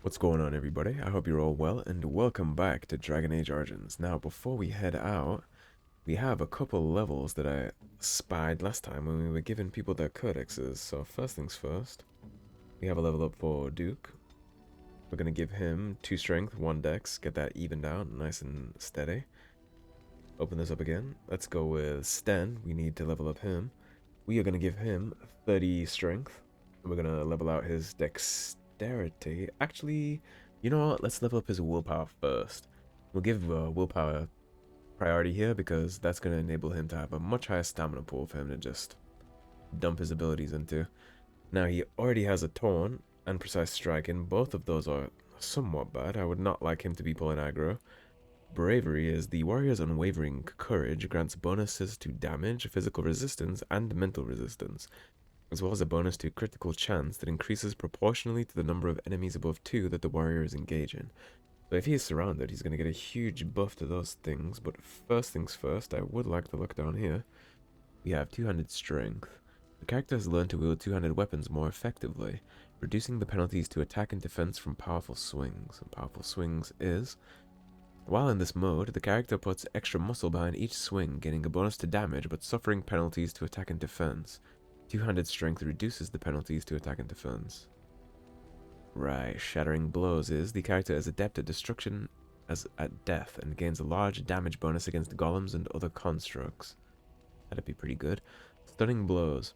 What's going on, everybody? I hope you're all well, and welcome back to Dragon Age Origins. Now, before we head out, we have a couple levels that I spied last time when we were giving people their codexes. So first things first, we have a level up for Duke. We're going to give him 2 strength, 1 dex, get that evened out, nice and steady. Open this up again. Let's go with Sten. We need to level up him. We are going to give him 30 strength. We're going to level out his dexterity. Actually, you know what? Let's level up his willpower first. We'll give willpower priority here because that's going to enable him to have a much higher stamina pool for him to just dump his abilities into. Now, he already has a Taunt and Precise Striking. Both of those are somewhat bad. I would not like him to be pulling aggro. Bravery is the warrior's unwavering courage, grants bonuses to damage, physical resistance, and mental resistance, as well as a bonus to critical chance that increases proportionally to the number of enemies above 2 that the warrior is engaging. So if he is surrounded, he's going to get a huge buff to those things, but first things first, I would like to look down here. We have 200 strength. The character has learned to wield 200 weapons more effectively, reducing the penalties to attack and defense from powerful swings. And powerful swings is, while in this mode, the character puts extra muscle behind each swing, gaining a bonus to damage but suffering penalties to attack and defense. 200 strength reduces the penalties to attack and defense. Right, Shattering Blows is, the character is adept at destruction as at death and gains a large damage bonus against golems and other constructs. That'd be pretty good. Stunning Blows.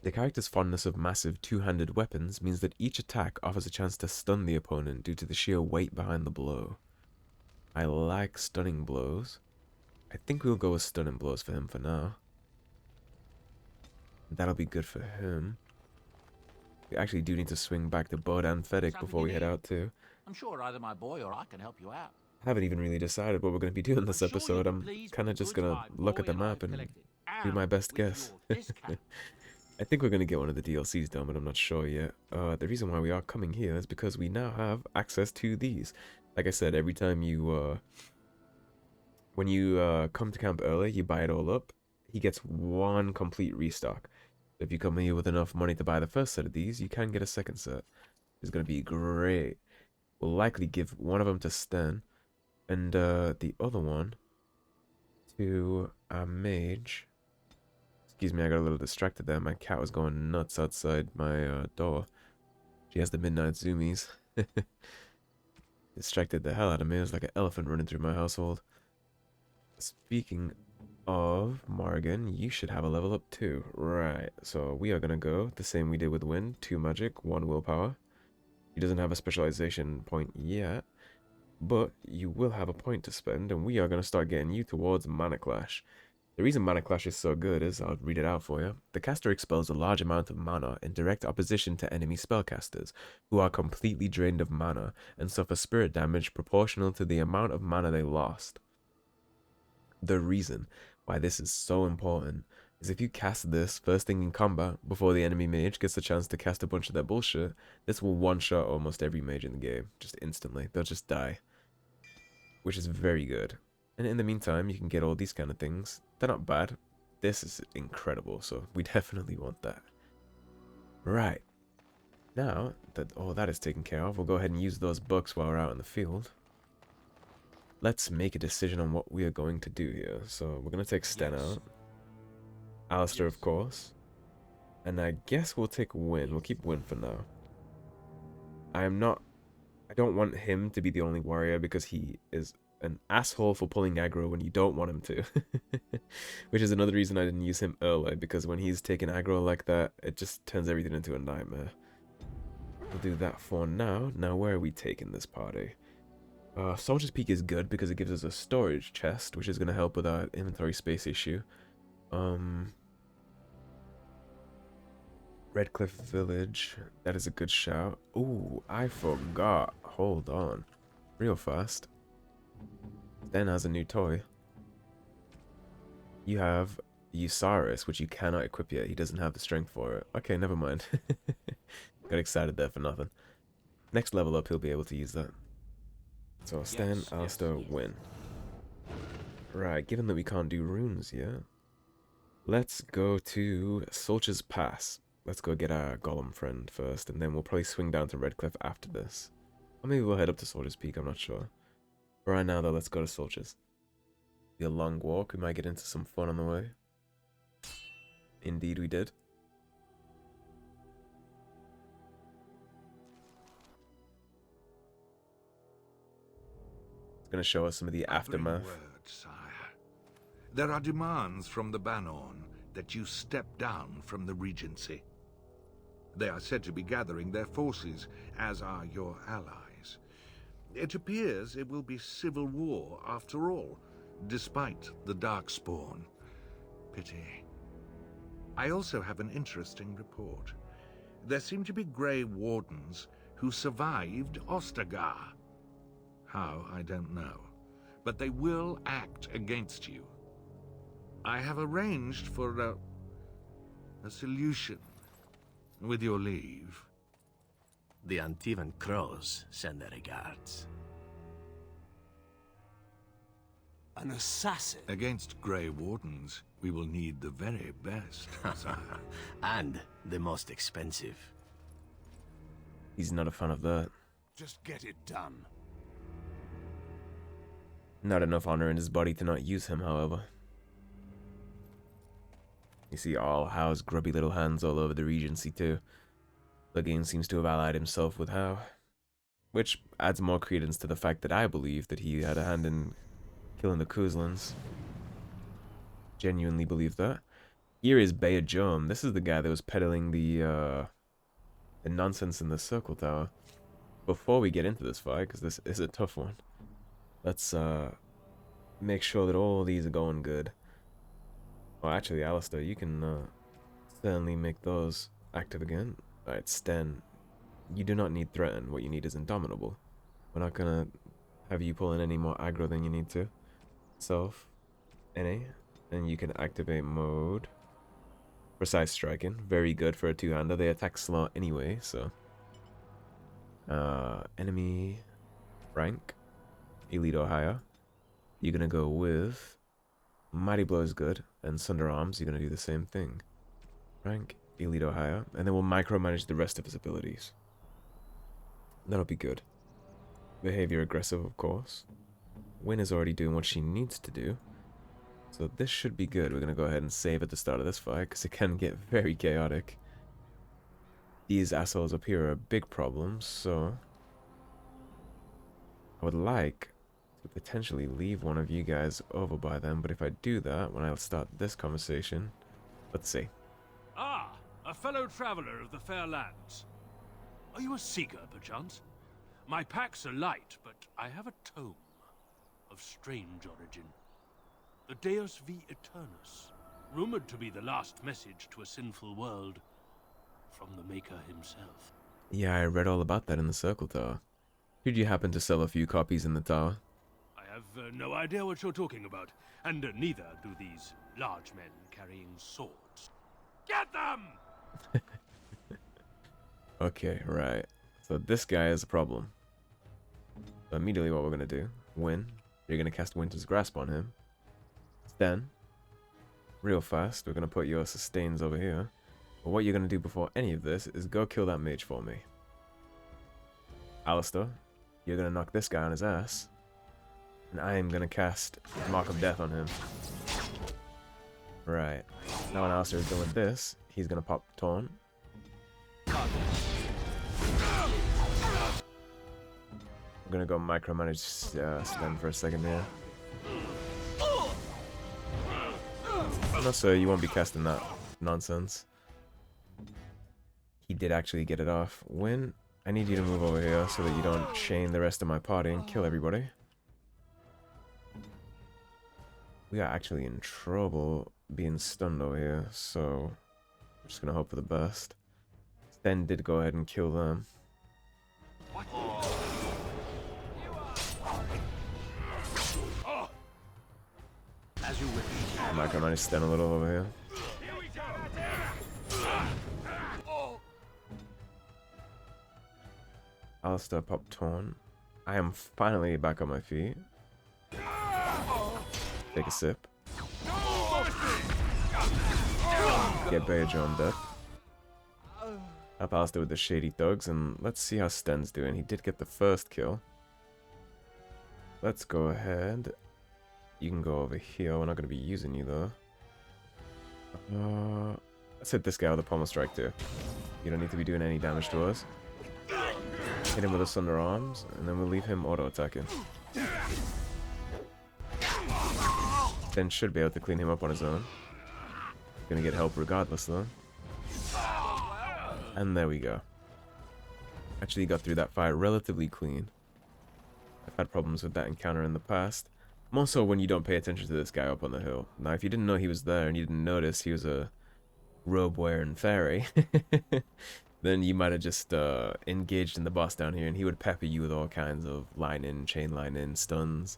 The character's fondness of massive two-handed weapons means that each attack offers a chance to stun the opponent due to the sheer weight behind the blow. I like Stunning Blows. I think we'll go with Stunning Blows for him for now. That'll be good for him. We actually do need to swing back to Bodan Fedek before we head out too. I'm sure either my boy or I can help you out. I haven't even really decided what we're going to be doing this episode. I'm kind of just going to look at the map and do my best guess. I think we're going to get one of the DLCs done, but I'm not sure yet. The reason why we are coming here is because we now have access to these. Like I said, every time you, when you come to camp early, you buy it all up. He gets 1 complete restock. If you come here with enough money to buy the first set of these, you can get a second set. It's going to be great. We'll likely give one of them to Sten, and the other one to a mage. Excuse me, I got a little distracted there. My cat was going nuts outside my door. She has the midnight zoomies. Distracted the hell out of me. It was like an elephant running through my household. Speaking of Morgan, you should have a level up too. Right, so we are going to go the same we did with Wind. 2 magic, 1 willpower. He doesn't have a specialization point yet, but you will have a point to spend, and we are going to start getting you towards Mana Clash. The reason Mana Clash is so good is, I'll read it out for you. The caster expels a large amount of mana in direct opposition to enemy spellcasters, who are completely drained of mana and suffer spirit damage proportional to the amount of mana they lost. The reason why this is so important is if you cast this first thing in combat before the enemy mage gets a chance to cast a bunch of their bullshit, this will one-shot almost every mage in the game, just instantly. They'll just die, which is very good. And in the meantime, you can get all these kind of things. They're not bad. This is incredible, so we definitely want that. Right. Now that all that is taken care of, we'll go ahead and use those books while we're out in the field. Let's make a decision on what we are going to do here. So we're going to take Sten out. Alistair, of course. And I guess we'll take Win. We'll keep Win for now. I don't want him to be the only warrior because he is an asshole for pulling aggro when you don't want him to. Which is another reason I didn't use him early, because when he's taking aggro like that, it just turns everything into a nightmare. We'll do that for now. Now, where are we taking this party? Soldier's Peak is good because it gives us a storage chest, which is going to help with our inventory space issue. Redcliffe Village, that is a good shout. Ooh, I forgot. Hold on. Real fast. Sten has a new toy. You have Usaris, which you cannot equip yet. He doesn't have the strength for it. Okay, never mind. Got excited there for nothing. Next level up, he'll be able to use that. So Sten, Alistair, Win. Right, given that we can't do runes yet, let's go to Sulchers Pass. Let's go get our Golem friend first, and then we'll probably swing down to Redcliffe after this. Or maybe we'll head up to Sulchers Peak, I'm not sure. For right now, though, let's go to Sulchers. Be a long walk, we might get into some fun on the way. Indeed we did. It's going to show us some of the aftermath. Word, sire. There are demands from the Banorn that you step down from the Regency. They are said to be gathering their forces, as are your allies. It appears it will be civil war after all, despite the Darkspawn. Pity. I also have an interesting report. There seem to be Grey Wardens who survived Ostagar. How, I don't know. But they will act against you. I have arranged for a solution, with your leave. The Antivan Crows send their regards. An assassin? Against Grey Wardens, we will need the very best, sire. And the most expensive. He's not a fan of that. Just get it done. Not enough honor in his body to not use him, however. You see all Howe's grubby little hands all over the Regency too. Loghain seems to have allied himself with Howe. Which adds more credence to the fact that I believe that he had a hand in killing the Kuzlans. Genuinely believe that. Here is Beyha Joam. This is the guy that was peddling the nonsense in the Circle Tower. Before we get into this fight, because this is a tough one, let's make sure that all these are going good. Well, actually, Alistair, you can certainly make those active again. Alright, Sten, you do not need Threaten. What you need is Indomitable. We're not gonna have you pull in any more aggro than you need to. Self, NA, and you can activate mode. Precise Striking, very good for a two-hander. They attack slot anyway, so. Enemy rank, Elite or higher. You're gonna go with Mighty Blow is good, and Sunder Arms, you're gonna do the same thing. Rank, Elite or higher, and then we'll micromanage the rest of his abilities. That'll be good. Behavior aggressive, of course. Win is already doing what she needs to do. So this should be good. We're gonna go ahead and save at the start of this fight, because it can get very chaotic. These assholes up here are a big problem, so I would like to potentially leave one of you guys over by them, but if I do that, when I start this conversation, let's see. Ah, a fellow traveler of the fair lands. Are you a seeker, perchance? My packs are light, but I have a tome of strange origin. The Deus V Eternus, rumored to be the last message to a sinful world from the Maker himself. Yeah, I read all about that in the Circle Tower. Did you happen to sell a few copies in the tower? I have no idea what you're talking about, and neither do these large men carrying swords. Get them! Okay, right. So this guy is a problem. So immediately what we're going to do, Win, you're going to cast Winter's Grasp on him. Then, real fast, we're going to put your sustains over here. But what you're going to do before any of this is go kill that mage for me. Alistair, you're going to knock this guy on his ass. And I am going to cast Mark of Death on him. Right. Now when Alistair is doing this, he's going to pop Taunt. I'm going to go micromanage Sten for a second here. No sir, you won't be casting that nonsense. He did actually get it off. Win, I need you to move over here so that you don't chain the rest of my party and kill everybody. We are actually in trouble being stunned over here, so I'm just gonna hope for the best. Sten did go ahead and kill them. As you wish. Micromanage Sten a little over here. Alistair pop Torn. I am finally back on my feet. Take a sip. Get Beyha Joam dead. Help Alistair with the shady thugs, and let's see how Sten's doing. He did get the first kill. Let's go ahead. You can go over here. We're not going to be using you, though. Let's hit this guy with a pommel strike, too. You don't need to be doing any damage to us. Hit him with the Thunder Arms, and then we'll leave him auto-attacking. Then should be able to clean him up on his own. Gonna get help regardless, though. And there we go. Actually got through that fight relatively clean. I've had problems with that encounter in the past. More so when you don't pay attention to this guy up on the hill. Now, if you didn't know he was there and you didn't notice he was a robe-wearing fairy, then you might have just engaged in the boss down here, and he would pepper you with all kinds of line-in, chain line-in, stuns.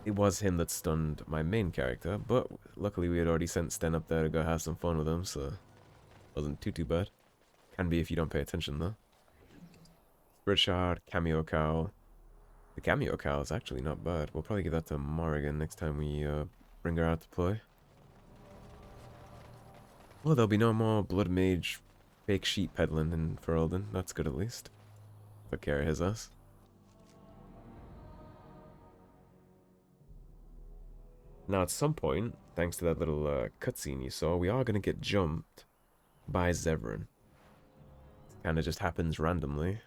It was him that stunned my main character, but luckily we had already sent Sten up there to go have some fun with him, so it wasn't too bad. Can be if you don't pay attention, though. Spirit Shard, Cameo Cowl. The Cameo Cowl is actually not bad. We'll probably give that to Morrigan next time we bring her out to play. Well, there'll be no more Blood Mage fake sheep peddling in Ferelden. That's good at least. Took care of his ass. Now, at some point, thanks to that little cutscene you saw, we are going to get jumped by Zevran. Kind of just happens randomly.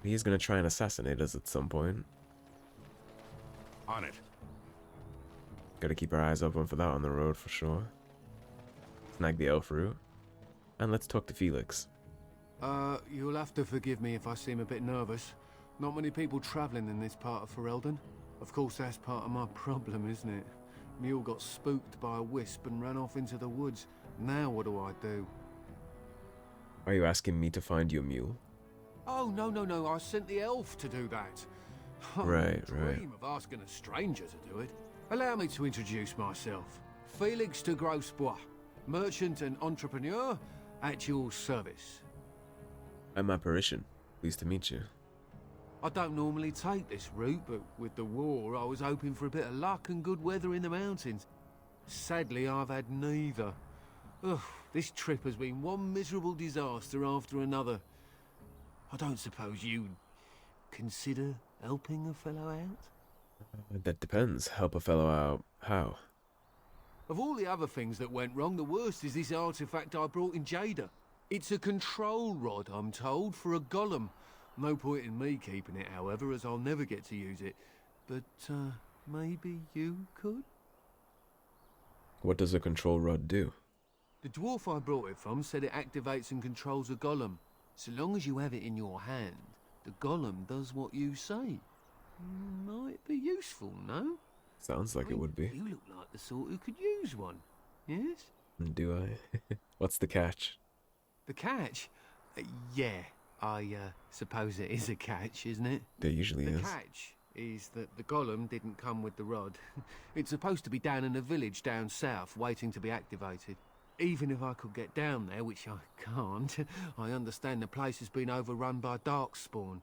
He's going to try and assassinate us at some point. On it. Gotta keep our eyes open for that on the road for sure. Snag the elf route. And let's talk to Felix. You'll have to forgive me if I seem a bit nervous. Not many people travelling in this part of Ferelden. Of course, that's part of my problem, isn't it? Mule got spooked by a wisp and ran off into the woods. Now what do I do? Are you asking me to find your mule? Oh, no, I sent the elf to do that. Right. Dream of asking a stranger to do it. Allow me to introduce myself. Felix de Grosbois, merchant and entrepreneur at your service. I'm Apparition. Pleased to meet you. I don't normally take this route, but with the war, I was hoping for a bit of luck and good weather in the mountains. Sadly, I've had neither. Ugh, this trip has been one miserable disaster after another. I don't suppose you'd consider helping a fellow out? That depends. Help a fellow out how? Of all the other things that went wrong, the worst is this artifact I brought in Jada. It's a control rod, I'm told, for a golem. No point in me keeping it, however, as I'll never get to use it. But, maybe you could? What does a control rod do? The dwarf I brought it from said it activates and controls a golem. So long as you have it in your hand, the golem does what you say. Might be useful, no? Sounds like it would be. You look like the sort who could use one, yes? Do I? What's the catch? The catch? Yeah, I suppose it is a catch, isn't it? There usually The is. catch is that the golem didn't come with the rod. It's supposed to be down in a village down south, waiting to be activated. Even if I could get down there, which I can't, I understand the place has been overrun by Darkspawn.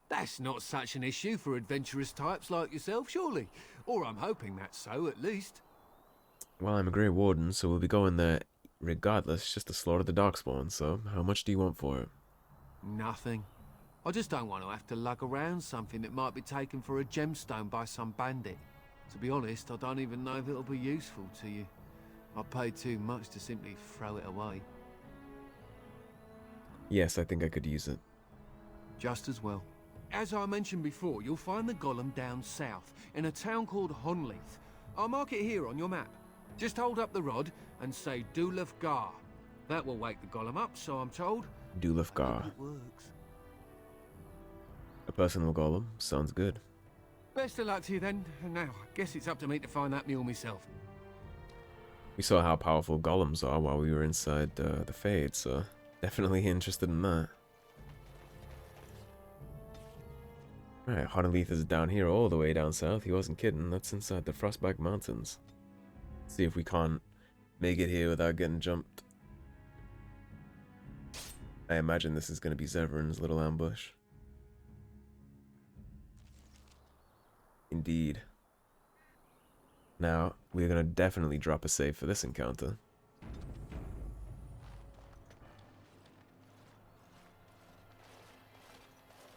That's not such an issue for adventurous types like yourself, surely? Or I'm hoping that's so, at least. Well, I'm a Grey Warden, so we'll be going there regardless, just to slaughter the Darkspawn, so how much do you want for it? Nothing. I just don't want to have to lug around something that might be taken for a gemstone by some bandit. To be honest, I don't even know if it'll be useful to you. I paid too much to simply throw it away. Yes, I think I could use it. Just as well. As I mentioned before, you'll find the golem down south, in a town called Honnleath. I'll mark it here on your map. Just hold up the rod and say Dulef Gar. That will wake the golem up, so I'm told. Dulef Gar. It works. A personal golem? Sounds good. Best of luck to you then. And now, I guess it's up to me to find that mule myself. We saw how powerful golems are while we were inside the Fade, so definitely interested in that. Alright, Honnleath is down here all the way down south. He wasn't kidding. That's inside the Frostback Mountains. See if we can't make it here without getting jumped. I imagine this is going to be Zevran's little ambush. Indeed. Now, we're going to definitely drop a save for this encounter.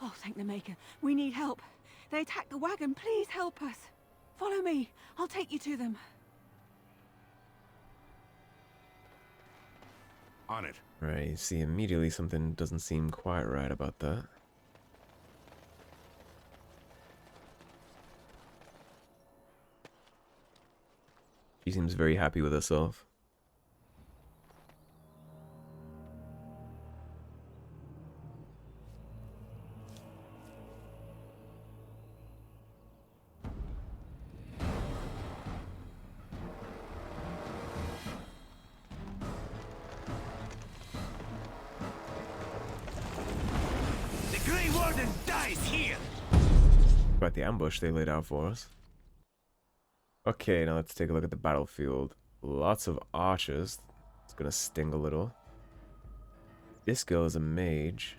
Oh, thank the Maker. We need help. They attacked the wagon. Please help us. Follow me. I'll take you to them. On it. Right, you see immediately something doesn't seem quite right about that. She seems very happy with herself. The Grey Warden dies here! Quite the ambush they laid out for us. Okay, now let's take a look at the battlefield. Lots of archers. It's gonna sting a little. This girl is a mage.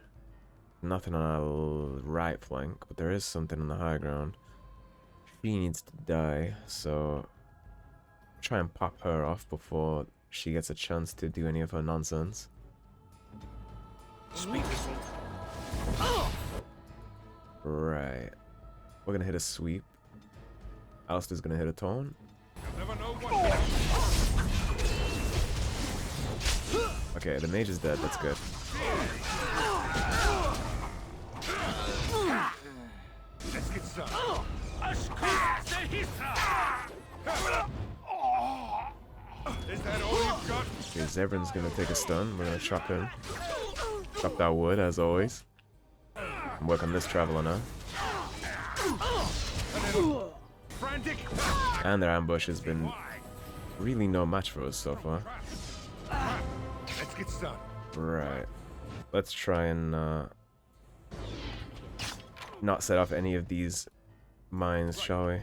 Nothing on our right flank, but there is something on the high ground. She needs to die, so try and pop her off before she gets a chance to do any of her nonsense. Speak this one. Right. We're gonna hit a sweep. Alistair's gonna hit a taunt. Okay, the mage is dead, that's good. Let's get started. Is that all you've got? Okay, Zevran's gonna take a stun. We're gonna chop him. Chop that wood, as always. And work on this traveler now. Frantic. And their ambush has been really no match for us so far. Let's get started. Right. Let's try and not set off any of these mines, shall we?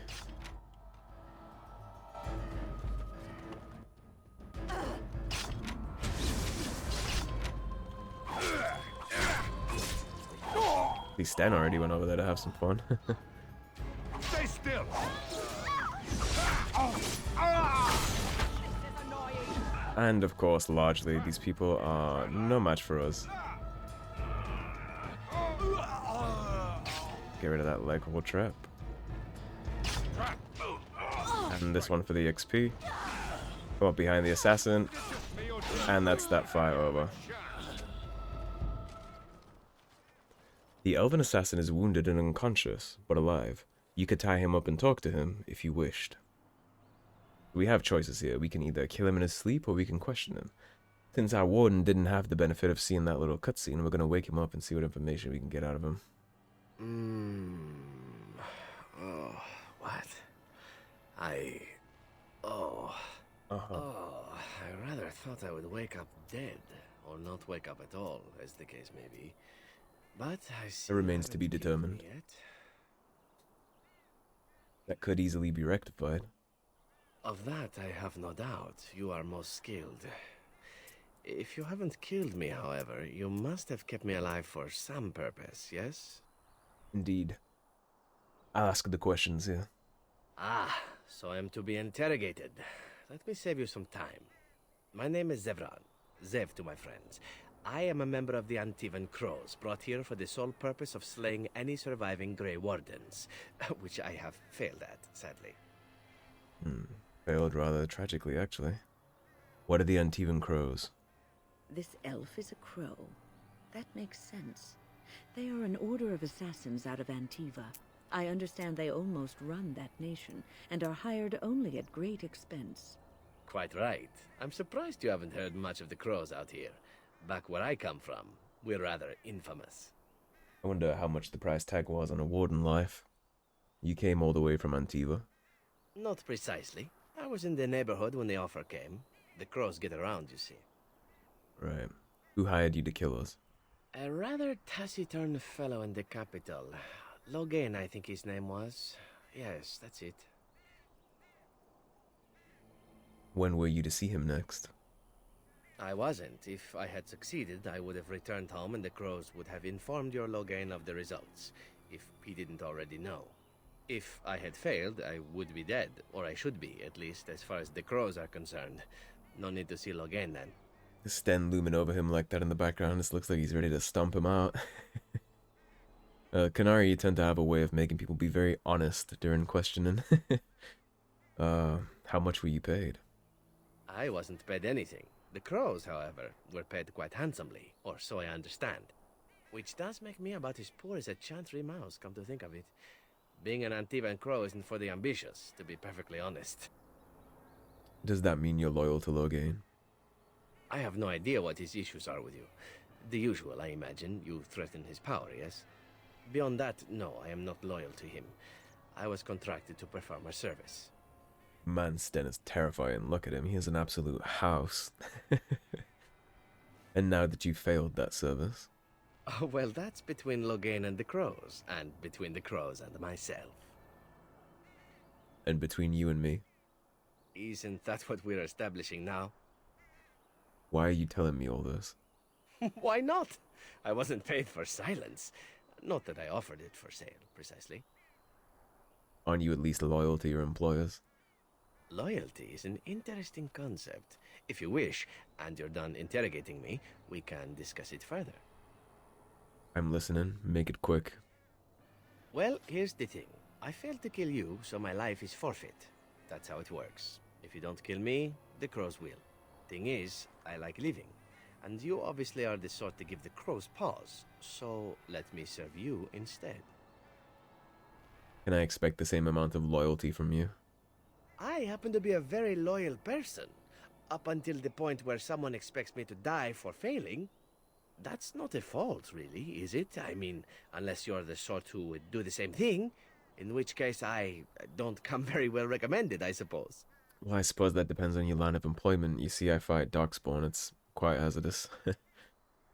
At least Sten already went over there to have some fun. Stay still. And of course, largely, these people are no match for us. Get rid of that leg hold trap. And this one for the XP. Go up behind the assassin. And that's that fight over. The elven assassin is wounded and unconscious, but alive. You could tie him up and talk to him if you wished. We have choices here. We can either kill him in his sleep or we can question him. Since our warden didn't have the benefit of seeing that little cutscene, we're going to wake him up and see what information we can get out of him. Oh, what? Oh, I rather thought I would wake up dead, or not wake up at all, as the case may be. But I see It remains to be haven't killed me determined. yet. That could easily be rectified. Of that I have no doubt. You are most skilled. If you haven't killed me, however, you must have kept me alive for some purpose, yes? Indeed. I'll ask the questions here. Ah, so I am to be interrogated. Let me save you some time. My name is Zevran. Zev to my friends. I am a member of the Antivan Crows, brought here for the sole purpose of slaying any surviving Grey Wardens, which I have failed at, sadly. Failed rather tragically, actually. What are the Antivan Crows? This elf is a crow. That makes sense. They are an order of assassins out of Antiva. I understand they almost run that nation, and are hired only at great expense. Quite right. I'm surprised you haven't heard much of the Crows out here. Back where I come from, we're rather infamous. I wonder how much the price tag was on a warden life. You came all the way from Antiva. Not precisely. I was in the neighborhood when the offer came. The Crows get around, you see. Right. Who hired you to kill us? A rather taciturn fellow in the capital. Loghain, I think his name was. Yes, that's it. When were you to see him next? I wasn't. If I had succeeded, I would have returned home and the Crows would have informed your Loghain of the results, if he didn't already know. If I had failed, I would be dead, or I should be, at least as far as the Crows are concerned. No need to see Loghain then. The Sten looming over him like that in the background. This looks like he's ready to stomp him out. Canary tend to have a way of making people be very honest during questioning. How much were you paid? I wasn't paid anything. The crows, however, were paid quite handsomely, or so I understand. Which does make me about as poor as a chantry mouse, come to think of it. Being an Antivan crow isn't for the ambitious, to be perfectly honest. Does that mean you're loyal to Loghain? I have no idea what his issues are with you. The usual, I imagine. You threaten his power, yes? Beyond that, no, I am not loyal to him. I was contracted to perform a service. Man, Sten is terrifying. Look at him. He is an absolute house. And now that you failed that service? Oh, well, that's between Loghain and the crows, and between the crows and myself. And between you and me? Isn't that what we're establishing now? Why are you telling me all this? Why not? I wasn't paid for silence. Not that I offered it for sale, precisely. Aren't you at least loyal to your employers? Loyalty is an interesting concept. If you wish, and you're done interrogating me, we can discuss it further. I'm listening. Make it quick. Well, here's the thing. I failed to kill you, so my life is forfeit. That's how it works. If you don't kill me, the crows will. Thing is, I like living. And you obviously are the sort to give the crows pause, so let me serve you instead. Can I expect the same amount of loyalty from you? I happen to be a very loyal person, up until the point where someone expects me to die for failing. That's not a fault, really, is it? I mean, unless you're the sort who would do the same thing, in which case I don't come very well recommended, I suppose. Well, I suppose that depends on your line of employment. You see, I fight Darkspawn. It's quite hazardous.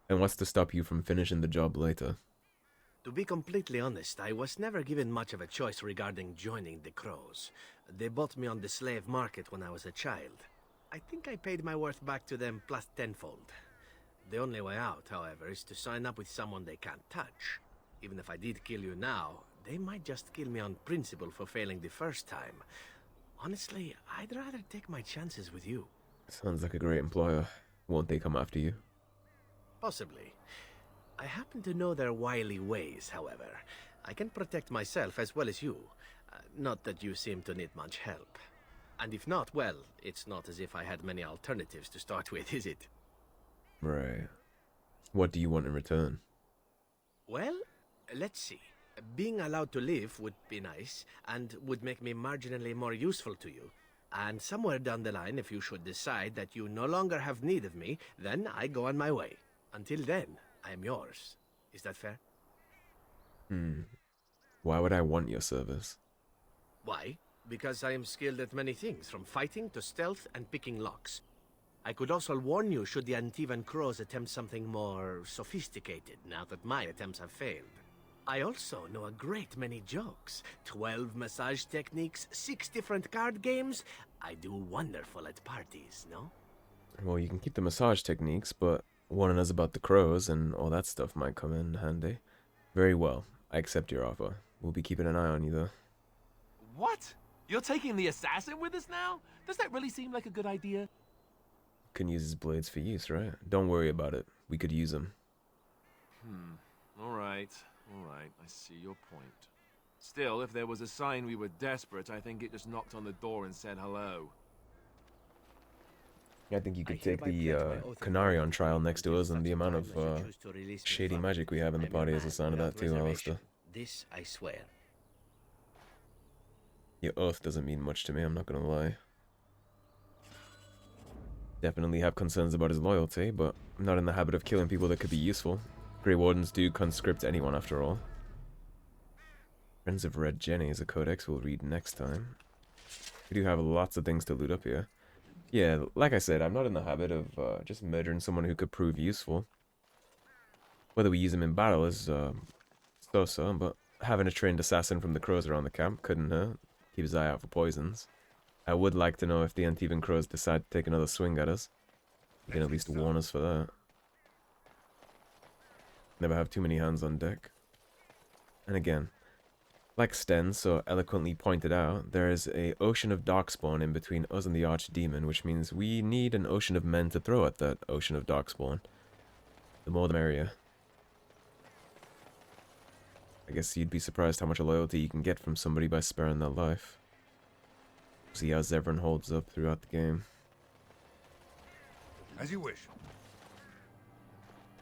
And what's to stop you from finishing the job later? To be completely honest, I was never given much of a choice regarding joining the crows. They bought me on the slave market when I was a child. I think I paid my worth back to them plus tenfold. The only way out, however, is to sign up with someone they can't touch. Even if I did kill you now, they might just kill me on principle for failing the first time. Honestly, I'd rather take my chances with you. Sounds like a great employer. Won't they come after you? Possibly. I happen to know their wily ways, however. I can protect myself as well as you. Not that you seem to need much help. And if not, well, it's not as if I had many alternatives to start with, is it? Right. What do you want in return? Well, let's see. Being allowed to live would be nice, and would make me marginally more useful to you. And somewhere down the line, if you should decide that you no longer have need of me, then I go on my way. Until then, I am yours. Is that fair? Why would I want your service? Why? Because I am skilled at many things, from fighting to stealth and picking locks. I could also warn you should the Antivan crows attempt something more sophisticated, now that my attempts have failed. I also know a great many jokes. 12 massage techniques, 6 different card games. I do wonderful at parties, no? Well, you can keep the massage techniques, but warning us about the crows and all that stuff might come in handy. Very well. I accept your offer. We'll be keeping an eye on you, though. What? You're taking the assassin with us now? Does that really seem like a good idea? Can use his blades for use, right? Don't worry about it. We could use them. All right. I see your point. Still, if there was a sign we were desperate, I think it just knocked on the door and said hello. I think you could take the Canary on trial next to us, and the amount of shady magic we have in the party is a sign of that too, Alistair. This I swear. Your oath doesn't mean much to me, I'm not gonna lie. Definitely have concerns about his loyalty, but I'm not in the habit of killing people that could be useful. Grey Wardens do conscript anyone after all. Friends of Red Jenny is a codex we'll read next time. We do have lots of things to loot up here. Yeah, like I said, I'm not in the habit of just murdering someone who could prove useful. Whether we use him in battle is so-so, but having a trained assassin from the crows around the camp couldn't hurt. Keep his eye out for poisons. I would like to know if the Antivan crows decide to take another swing at us. You can at least warn us for that. Never have too many hands on deck. And again, like Sten so eloquently pointed out, there is an ocean of Darkspawn in between us and the Archdemon, which means we need an ocean of men to throw at that ocean of Darkspawn. The more the merrier. I guess you'd be surprised how much loyalty you can get from somebody by sparing their life. See how Zevran holds up throughout the game. As you wish.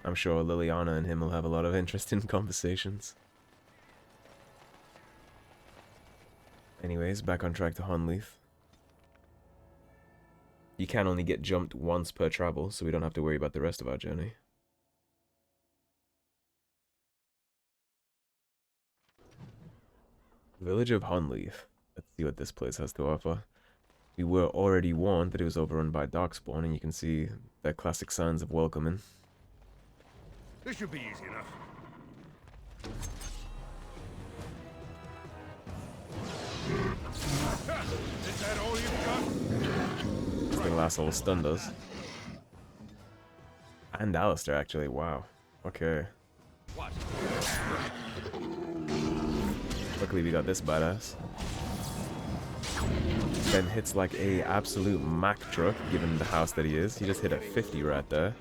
I'm sure Liliana and him will have a lot of interesting conversations. Anyways, back on track to Honnleath. You can only get jumped once per travel, so we don't have to worry about the rest of our journey. Village of Honnleath. Let's see what this place has to offer. We were already warned that it was overrun by Darkspawn, and you can see the classic signs of welcoming. This should be easy enough. Is that all you've got? This little asshole stunned us. And Alistair, actually. Wow. Okay. What? Luckily we got this badass. Then hits like a absolute Mack truck, given the house that he is. He just hit a 50 right there,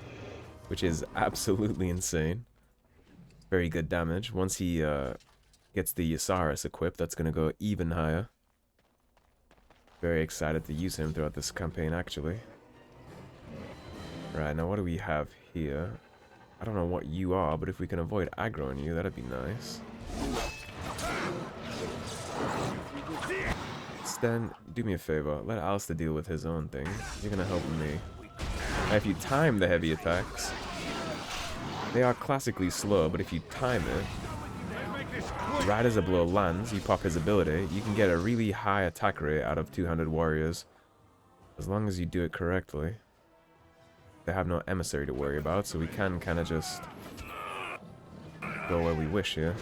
which is absolutely insane. Very good damage. Once he gets the Yasaris equipped, that's going to go even higher. Very excited to use him throughout this campaign, actually. Right, now what do we have here? I don't know what you are, but if we can avoid aggroing you, that'd be nice. Stan, do me a favor. Let Alistair deal with his own thing. You're gonna help me. Now, if you time the heavy attacks, they are classically slow, but if you time it, right as a blow lands, you pop his ability, you can get a really high attack rate out of two-handed warriors, as long as you do it correctly. They have no emissary to worry about, so we can kind of just go where we wish here.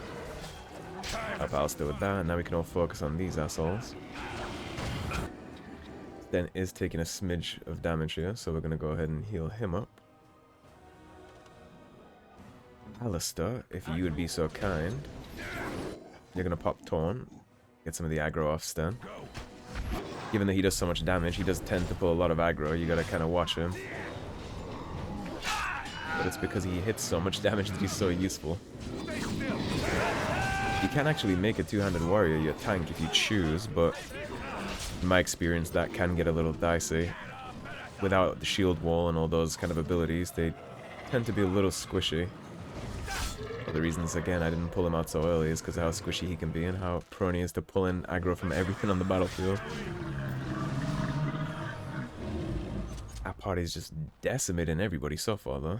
Help Alistair with that, and now we can all focus on these assholes. Then is taking a smidge of damage here, so we're going to go ahead and heal him up. Alistair, if you would be so kind, you're going to pop Torn, get some of the aggro off Stan. Given that he does so much damage, he does tend to pull a lot of aggro, you got to kind of watch him. But it's because he hits so much damage that he's so useful. You can actually make a two-handed warrior your tank if you choose, but in my experience that can get a little dicey. Without the shield wall and all those kind of abilities, they tend to be a little squishy. One of the reasons, again, I didn't pull him out so early is because of how squishy he can be and how prone he is to pull in aggro from everything on the battlefield. Our party's just decimating everybody so far, though.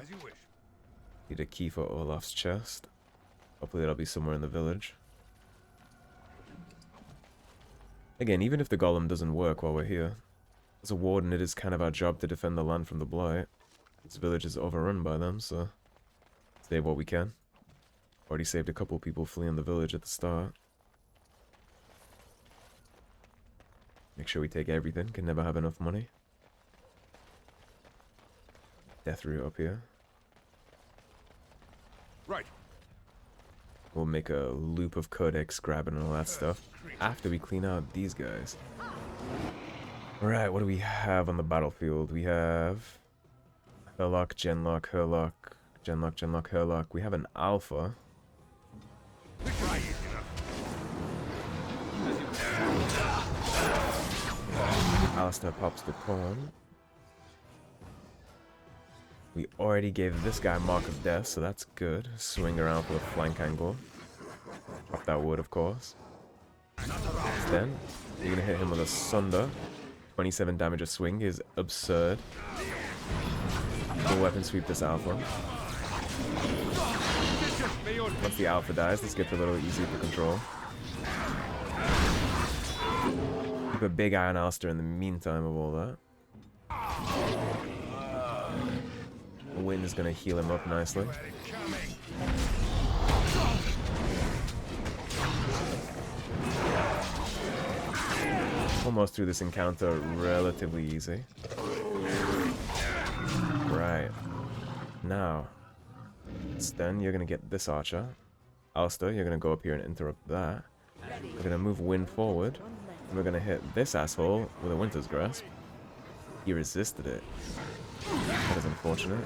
Need a key for Olaf's chest. Hopefully that'll be somewhere in the village. Again, even if the golem doesn't work while we're here, as a warden it is kind of our job to defend the land from the blight. This village is overrun by them, so save what we can. Already saved a couple people fleeing the village at the start. Make sure we take everything, can never have enough money. Death route up here. Right. We'll make a loop of codex grabbing and all that stuff after we clean out these guys. Alright, what do we have on the battlefield? We have Herlock, Genlock, Herlock, Genlock, Genlock, Herlock. We have an Alpha. Alistair pops the pawn. We already gave this guy Mark of Death, so that's good. Swing around for a flank angle. Drop that wood, of course. Then, you're going to hit him with a Sunder. 27 damage a swing is absurd. We'll weapon sweep this Alpha. Once the Alpha dies, this gets a little easier to control. Keep a big eye on Alistair in the meantime of all that. The wind is going to heal him up nicely. Almost through this encounter relatively easy. Right. Now, Sten, you're going to get this archer. Alistair, you're going to go up here and interrupt that. We're going to move Wind forward. And we're going to hit this asshole with a Winter's Grasp. He resisted it. That is unfortunate.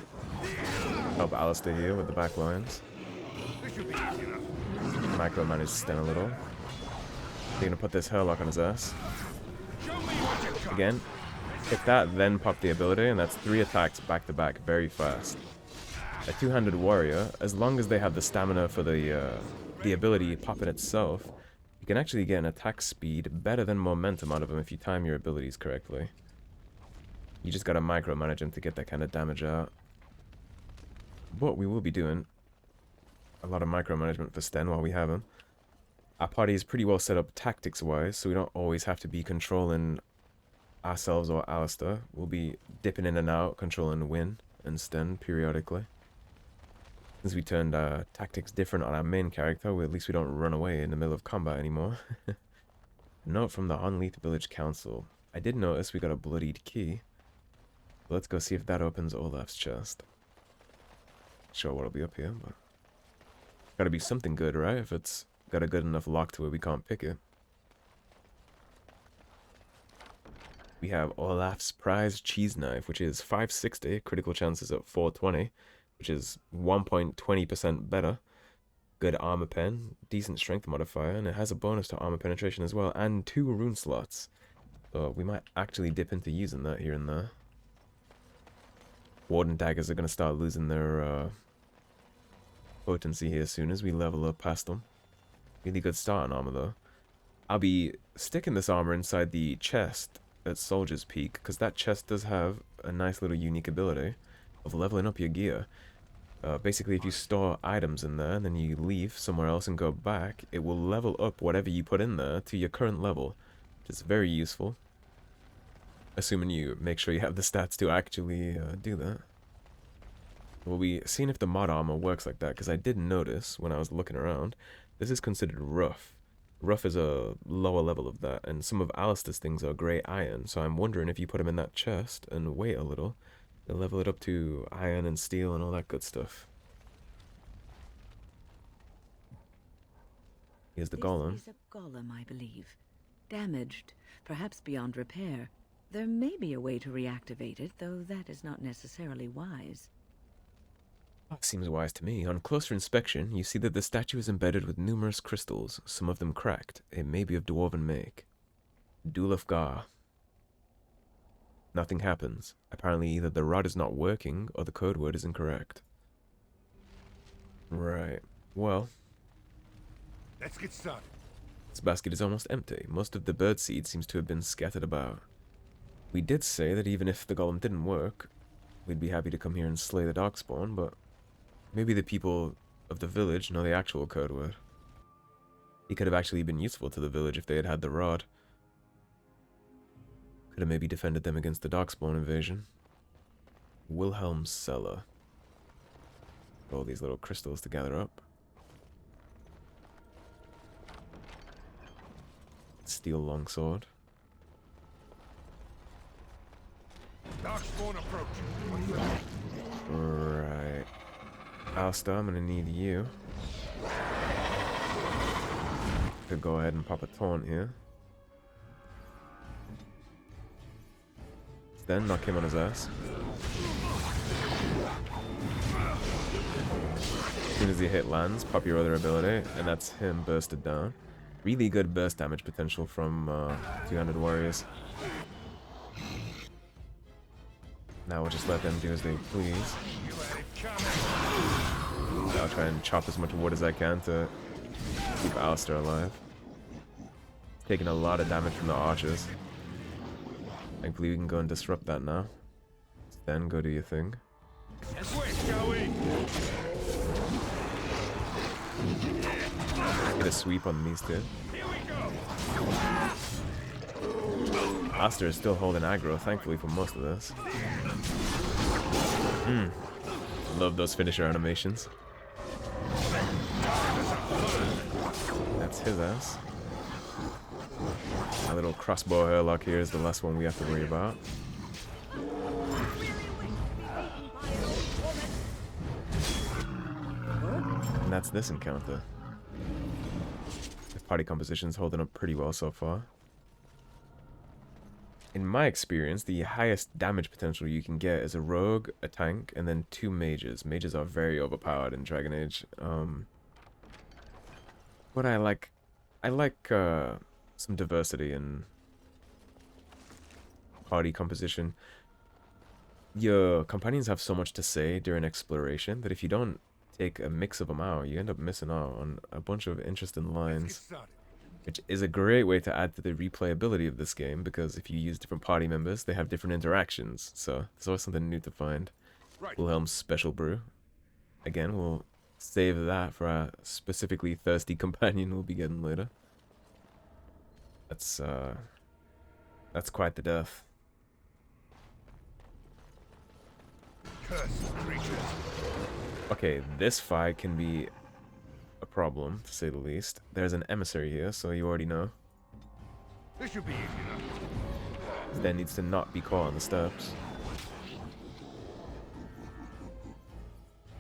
Help Alistair here with the back lines. micromanage Sten a little. They're gonna put this Hurlock on his ass. Again, hit that, then pop the ability, and that's 3 attacks back to back very fast. A two-handed warrior, as long as they have the stamina for the ability popping itself, you can actually get an attack speed better than momentum out of him if you time your abilities correctly. You just gotta micromanage him to get that kind of damage out. But we will be doing a lot of micromanagement for Sten while we have him. Our party is pretty well set up tactics-wise, so we don't always have to be controlling ourselves or Alistair. We'll be dipping in and out, controlling Win and Sten periodically. Since we turned tactics different on our main character, at least we don't run away in the middle of combat anymore. Note from the Honnleath Village Council. I did notice we got a bloodied key. Let's go see if that opens Olaf's chest. Sure what'll be up here, but gotta be something good, right? If it's got a good enough lock to it, we can't pick it. We have Olaf's prized cheese knife, which is 560, critical chances at 420, which is 1.20% better. Good armor pen, decent strength modifier, and it has a bonus to armor penetration as well, and 2 rune slots. So we might actually dip into using that here and there. Warden daggers are going to start losing their potency here as soon as we level up past them. Really good start on armor though. I'll be sticking this armor inside the chest at Soldier's Peak, because that chest does have a nice little unique ability of leveling up your gear. Basically, if you store items in there and then you leave somewhere else and go back, it will level up whatever you put in there to your current level, which is very useful. Assuming you make sure you have the stats to actually do that. We'll be seeing if the mod armor works like that, because I did notice when I was looking around, this is considered rough. Rough is a lower level of that, and some of Alistair's things are grey iron, so I'm wondering if you put them in that chest and wait a little, they'll level it up to iron and steel and all that good stuff. Here's the golem. This is a golem, I believe. Damaged, perhaps beyond repair. There may be a way to reactivate it, though that is not necessarily wise. Seems wise to me. On closer inspection, you see that the statue is embedded with numerous crystals, some of them cracked. It may be of dwarven make. Dulef Gar. Nothing happens. Apparently either the rod is not working, or the code word is incorrect. Right. Well, Let's get started. this basket is almost empty. Most of the bird seed seems to have been scattered about. We did say that even if the golem didn't work, we'd be happy to come here and slay the Darkspawn, but maybe the people of the village know the actual code word. It could have actually been useful to the village if they had had the rod. Could have maybe defended them against the Darkspawn invasion. Wilhelm's Cellar. All these little crystals to gather up. Steel longsword. Darkspawn approaching. Right. Alistair, I'm gonna need you to go ahead and pop a taunt here. Then knock him on his ass. As soon as the hit lands, pop your other ability, and that's him bursted down. Really good burst damage potential from two-handed warriors. Now we'll just let them do as they please. I'll try and chop as much wood as I can to keep Alistair alive. Taking a lot of damage from the archers. Thankfully we can go and disrupt that now. Then go do your thing. Get a sweep on these two. Alistair is still holding aggro, thankfully, for most of this. Love those finisher animations. That's his ass. My little crossbow hairlock here is the last one we have to worry about. And that's this encounter. The party composition's holding up pretty well so far. In my experience, the highest damage potential you can get is a rogue, a tank, and then 2 mages. Mages are very overpowered in Dragon Age. But I like some diversity in party composition. Your companions have so much to say during exploration that if you don't take a mix of them out, you end up missing out on a bunch of interesting lines, which is a great way to add to the replayability of this game, because if you use different party members, they have different interactions, so there's always something new to find. Wilhelm's Special Brew. Again, we'll save that for our specifically thirsty companion we'll be getting later. That's quite the death. Cursed creatures. Okay, this fight can be a problem, to say the least. There's an emissary here, so you already know. This should be easy enough. That needs to not be caught on the steps.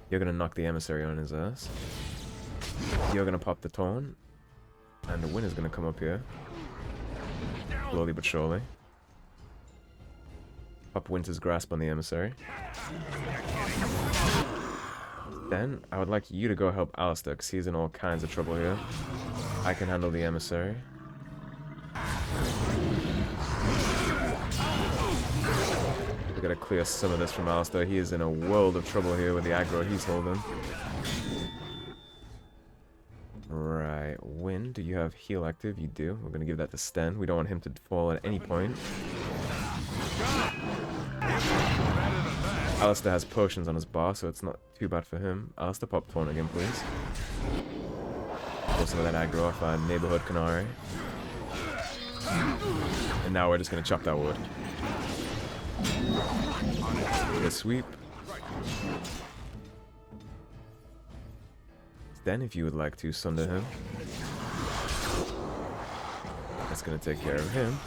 You're gonna knock the emissary on his ass. You're gonna pop the taunt. And the winner's gonna come up here. Slowly but surely. Pop Winter's Grasp on the emissary. Then, I would like you to go help Alistair, because he's in all kinds of trouble here. I can handle the emissary. We gotta clear some of this from Alistair. He is in a world of trouble here with the aggro he's holding. Right, Wind, do you have heal active? You do. We're gonna give that to Sten. We don't want him to fall at any point. Alistair has potions on his bar, so it's not too bad for him. Alistair, pop taunt again, please. Pull some of that aggro off our neighborhood Canary. And now we're just gonna chop that wood. Good sweep. Then, if you would like to sunder him, that's gonna take care of him.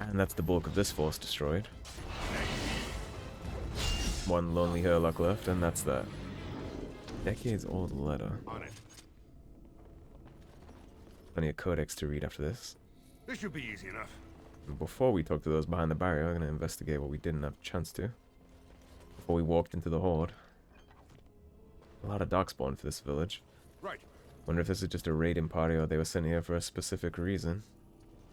And that's the bulk of this force destroyed. One lonely Herlock left, and that's that. Decades old letter. Plenty of codex to read after this. This should be easy enough. And before we talk to those behind the barrier, we're going to investigate what we didn't have a chance to before we walked into the Horde. A lot of Darkspawn for this village. Right. Wonder if this is just a raiding party or they were sent here for a specific reason.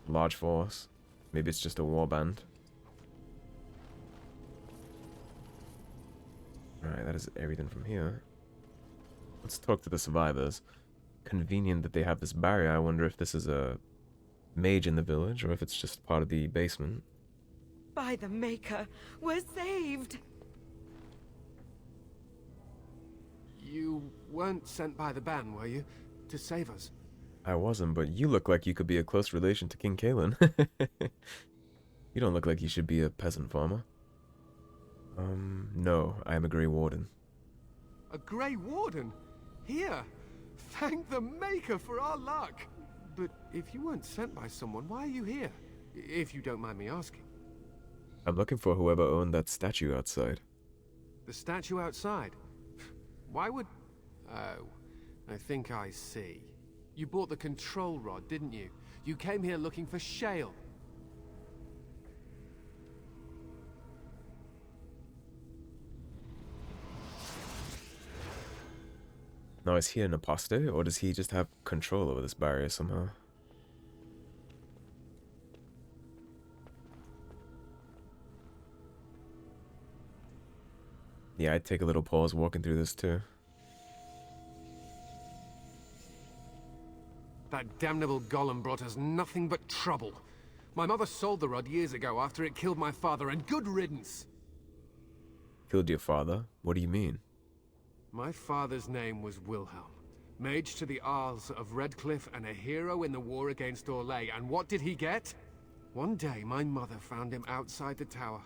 Large force. Maybe it's just a warband. Alright, that is everything from here. Let's talk to the survivors. Convenient that they have this barrier. I wonder if this is a mage in the village or if it's just part of the basement. By the Maker, we're saved! You weren't sent by the ban, were you? To save us? I wasn't, but you look like you could be a close relation to King Kalen. You don't look like you should be a peasant farmer. No, I am a Grey Warden. A Grey Warden? Here? Thank the Maker for our luck! But if you weren't sent by someone, why are you here? If you don't mind me asking. I'm looking for whoever owned that statue outside. The statue outside? Why would... Oh, I think I see. You bought the control rod, didn't you? You came here looking for Shale. Now, is he an apostate, or does he just have control over this barrier somehow? Yeah, I'd take a little pause walking through this too. That damnable golem brought us nothing but trouble. My mother sold the rod years ago after it killed my father, and good riddance! Killed your father? What do you mean? My father's name was Wilhelm, mage to the Isles of Redcliffe and a hero in the war against Orlais, and what did he get? One day, my mother found him outside the tower,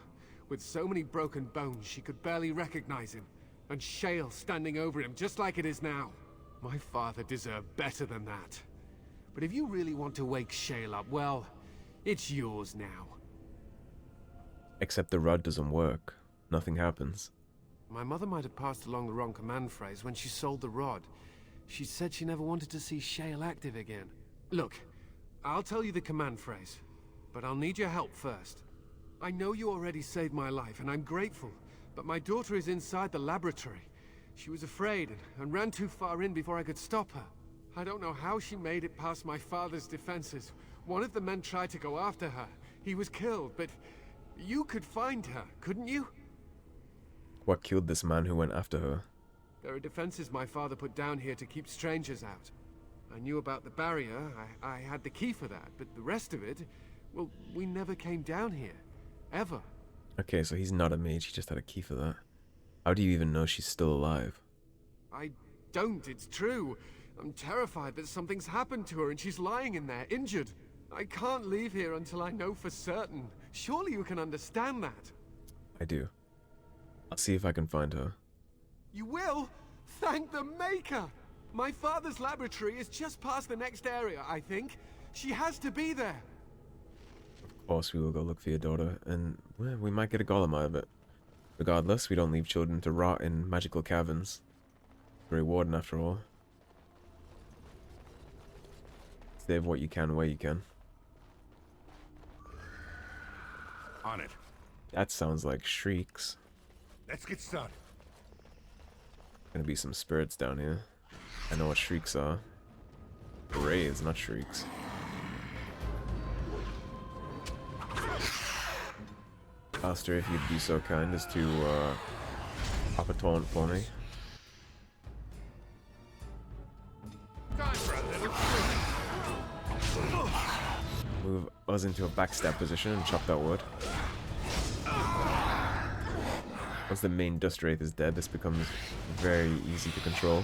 with so many broken bones she could barely recognize him, and Shale standing over him just like it is now. My father deserved better than that. But if you really want to wake Shale up, well, it's yours now. Except the rod doesn't work. Nothing happens. My mother might have passed along the wrong command phrase when she sold the rod. She said she never wanted to see Shale active again. Look, I'll tell you the command phrase, but I'll need your help first. I know you already saved my life, and I'm grateful, but my daughter is inside the laboratory. She was afraid and ran too far in before I could stop her. I don't know how she made it past my father's defenses. One of the men tried to go after her. He was killed, but you could find her, couldn't you? What killed this man who went after her? There are defenses my father put down here to keep strangers out. I knew about the barrier, I had the key for that, but the rest of it, well, we never came down here. Ever. Okay, so he's not a mage, he just had a key for that. How do you even know she's still alive? I don't, it's true. I'm terrified that something's happened to her and she's lying in there, injured. I can't leave here until I know for certain. Surely you can understand that. I do. I'll see if I can find her. You will? Thank the Maker! My father's laboratory is just past the next area, I think. She has to be there. Of course we will go look for your daughter, and well, we might get a golem out of it. Regardless, we don't leave children to rot in magical caverns. Grey Warden, after all. Save what you can where you can. On it. That sounds like shrieks. Let's get started. Gonna be some spirits down here. I know what shrieks are. Rays, not shrieks. Alistair, if you'd be so kind as to pop a taunt for me. Time for a little Move us into a backstab position and chop that wood. Once the main dust wraith is dead, this becomes very easy to control.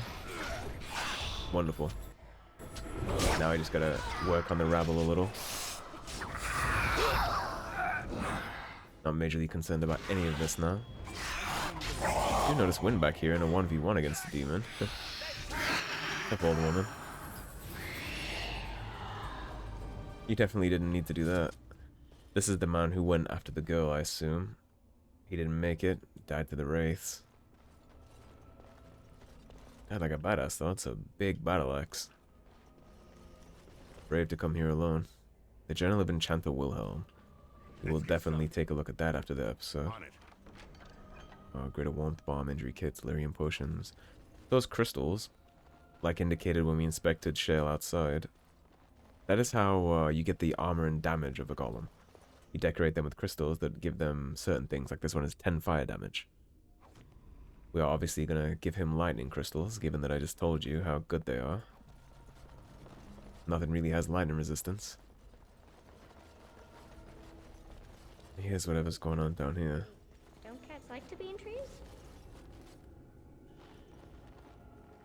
Wonderful. Now I just gotta work on the rabble a little. Not majorly concerned about any of this now. You notice Wind back here in a 1v1 against the demon. Tough old woman. You definitely didn't need to do that. This is the man who went after the girl, I assume. He didn't make it, died to the wraiths. Died like a badass though, it's a big battle axe. Brave to come here alone. The Journal of Enchanter Wilhelm. We will definitely take a look at that after the episode. on it. Greater Warmth Bomb, Injury Kits, Lyrium Potions. Those crystals, like indicated when we inspected Shale outside, that is how you get the armor and damage of a golem. You decorate them with crystals that give them certain things, like this one is 10 fire damage. We are obviously going to give him lightning crystals, given that I just told you how good they are. Nothing really has lightning resistance. Here's whatever's going on down here. Don't cats like to be in trees?